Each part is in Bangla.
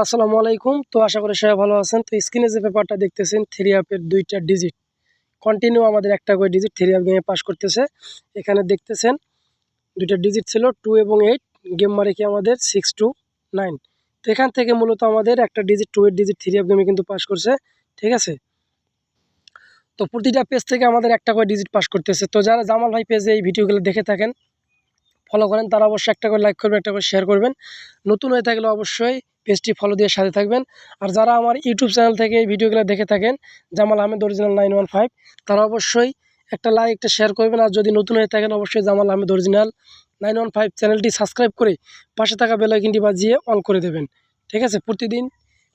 আসসালামু আলাইকুম। তো আশা করি সবাই ভালো আছেন। তো স্ক্রিনে যে পেপারটা দেখতেছেন 3 অ্যাপের 2টা ডিজিট কন্টিনিউ আমাদের একটা করে ডিজিট 3 অ্যাপ গেমে পাস করতেছে। এখানে দেখতেছেন 2টা ডিজিট ছিল 2 এবং 8, গেম মারে কি আমাদের 6 to 9। তো এখান থেকে মূলত আমাদের একটা ডিজিট 2 এর ডিজিট 3 অ্যাপ গেমে কিন্তু পাস করছে, ঠিক আছে। তো প্রতিটা পেজ থেকে আমাদের একটা করে ডিজিট পাস করতেছে। তো যারা জামাল ভাই পেজে এই ভিডিওগুলো দেখে থাকেন, ফলো করেন, তারা অবশ্যই একটা করে লাইক করবেন, একটা করে শেয়ার করবেন। নতুন হয়ে থাকলে অবশ্যই পেজটি ফলো দিয়ে সাথে থাকবেন। আর যারা আমার ইউটিউব চ্যানেল থেকে এই ভিডিওগুলো দেখে থাকেন, জামাল আহমেদ অরিজিনাল 915, তারা অবশ্যই একটা লাইক, একটা শেয়ার করবেন। আর যদি নতুন হয়ে থাকেন, অবশ্যই জামাল আহমেদ অরিজিনাল 915 চ্যানেলটি সাবস্ক্রাইব করে পাশে থাকা বেল আইকনটি বাজিয়ে অল করে দেবেন, ঠিক আছে।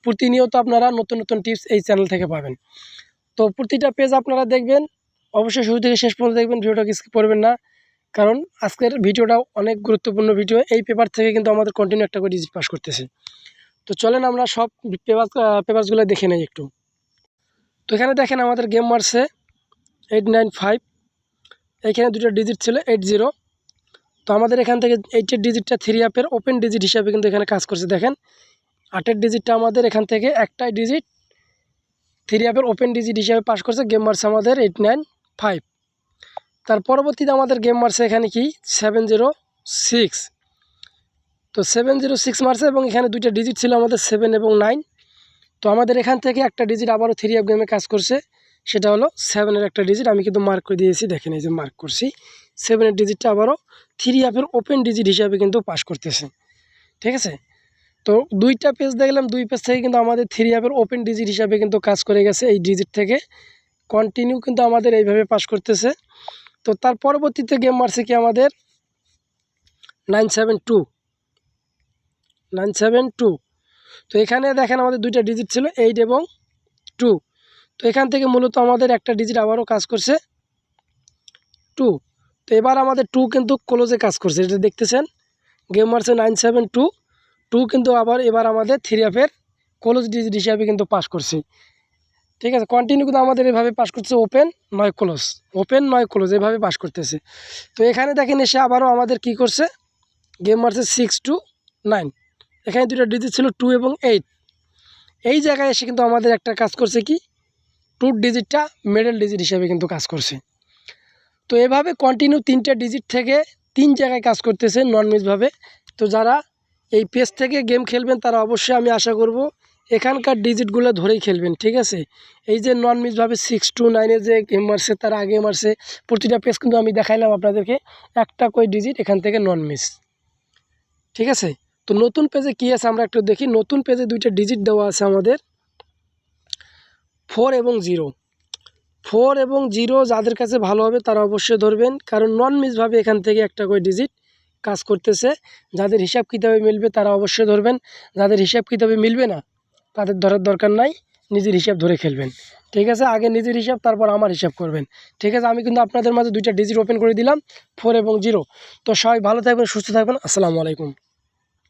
প্রতিনিয়ত আপনারা নতুন নতুন টিপস এই চ্যানেল থেকে পাবেন। তো প্রতিটা পেজ আপনারা দেখবেন, অবশ্যই শুরু থেকে শেষ পর্যন্ত দেখবেন, ভিডিওটাকে স্কিপ করবেন না। কারণ আজকের ভিডিওটা অনেক গুরুত্বপূর্ণ ভিডিও। এই পেপার থেকে কিন্তু আমাদের কন্টিনিউ একটা করে ডিজিট পাস করতেছে। তো চলেন আমরা সব পেপারসগুলো দেখে নেই একটু। তো এখানে দেখেন আমাদের গেম মারছে 895, এইখানে 2টা ডিজিট ছিল 80। তো আমাদের এখান থেকে 8-এর ডিজিটটা 3 অ্যাপের ওপেন ডিজিট হিসাবে কিন্তু এখানে কাজ করছে। দেখেন 8-এর ডিজিটটা আমাদের এখান থেকে একটাই ডিজিট 3 অ্যাপের ওপেন ডিজিট হিসাবে পাস করছে। গেম মারছে আমাদের 895। তার পরবর্তীতে আমাদের গেম মারছে এখানে কি 706। তো 706 মারছে এবং এখানে 2টা ডিজিট ছিল আমাদের 7 এবং 9। তো আমাদের এখান থেকে একটা ডিজিট আবারও 3 অ্যাপ গেমে কাজ করছে, সেটা হলো 7-এর একটা ডিজিট। আমি কিন্তু মার্ক করে দিয়েছি, দেখেন এই যে মার্ক করছি। 7-এর ডিজিটটা আবারও 3 অ্যাপের ওপেন ডিজিট হিসাবে কিন্তু পাস করতেছে, ঠিক আছে। তো 2টা পেজ দেখলাম, 2 পেজ থেকে কিন্তু আমাদের 3 অ্যাপের ওপেন ডিজিট হিসাবে কিন্তু কাজ করে গেছে। এই ডিজিট থেকে কন্টিনিউ কিন্তু আমাদের এইভাবে পাস করতেছে। তো তার পরবর্তীতে গেম মারছে কি আমাদের 972। তো এখানে দেখেন আমাদের 2টা ডিজিট ছিল 8 এবং 2। তো এখান থেকে মূলত আমাদের একটা ডিজিট আবারও কাজ করছে 2। তো এবার আমাদের 2 কিন্তু ক্লোজে কাজ করছে, এটা দেখতেছেন। গেম মারছে 972 কিন্তু এবার আমাদের 3 অ্যাপের ক্লোজ ডিজিট হিসাবে কিন্তু পাস করছে, ঠিক আছে। কন্টিনিউ কিন্তু আমাদের এভাবে পাস করছে, ওপেন নয় ক্লোজ এভাবে পাস করতেছে। তো এখানে দেখেন এসে আবারও আমাদের কি করছে, গেম মারছে 6 to 9। এখানে 2টা ডিজিট ছিল 2 এবং 8। এই জায়গায় এসে কিন্তু আমাদের একটা কাজ করছে কি 2 ডিজিটটা মিডল ডিজিট হিসেবে কিন্তু কাজ করছে। তো এভাবে কন্টিনিউ 3টা ডিজিট থেকে 3 জায়গায় কাজ করতেছে নন মিসভাবে। তো যারা এই পেজ থেকে গেম খেলবেন, তারা অবশ্যই আমি আশা করব এখানকার ডিজিটগুলো ধরেই খেলবেন, ঠিক আছে। এই যে নন মিসভাবে 6 to 9-এ যে গেম মারছে, তার আগে মারছে, প্রতিটা পেজ কিন্তু আমি দেখাইলাম আপনাদেরকে একটা করে ডিজিট এখান থেকে নন মিস, ঠিক আছে। তো নতুন পেজে কী আছে আমরা একটু দেখি। নতুন পেজে 2টা ডিজিট দেওয়া আছে আমাদের 4 এবং 0। 4 এবং 0 যাদের কাছে ভালো হবে তারা অবশ্যই ধরবেন, কারণ নন মিসভাবে এখান থেকে একটা করে ডিজিট কাজ করতেছে। যাদের হিসাব কিতাবে মিলবে তারা অবশ্যই ধরবেন, যাদের হিসাব কিতাবে মিলবে না তাদের ধরার দরকার নাই, নিজের হিসাব ধরে খেলবেন, ঠিক আছে। আগে নিজের হিসাব, তারপর আমার হিসাব করবেন, ঠিক আছে। আমি কিন্তু আপনাদের মাঝে 2টা ডিজিট ওপেন করে দিলাম 4 এবং 0। তো সবাই ভালো থাকবেন, সুস্থ থাকবেন। আসসালামু আলাইকুম।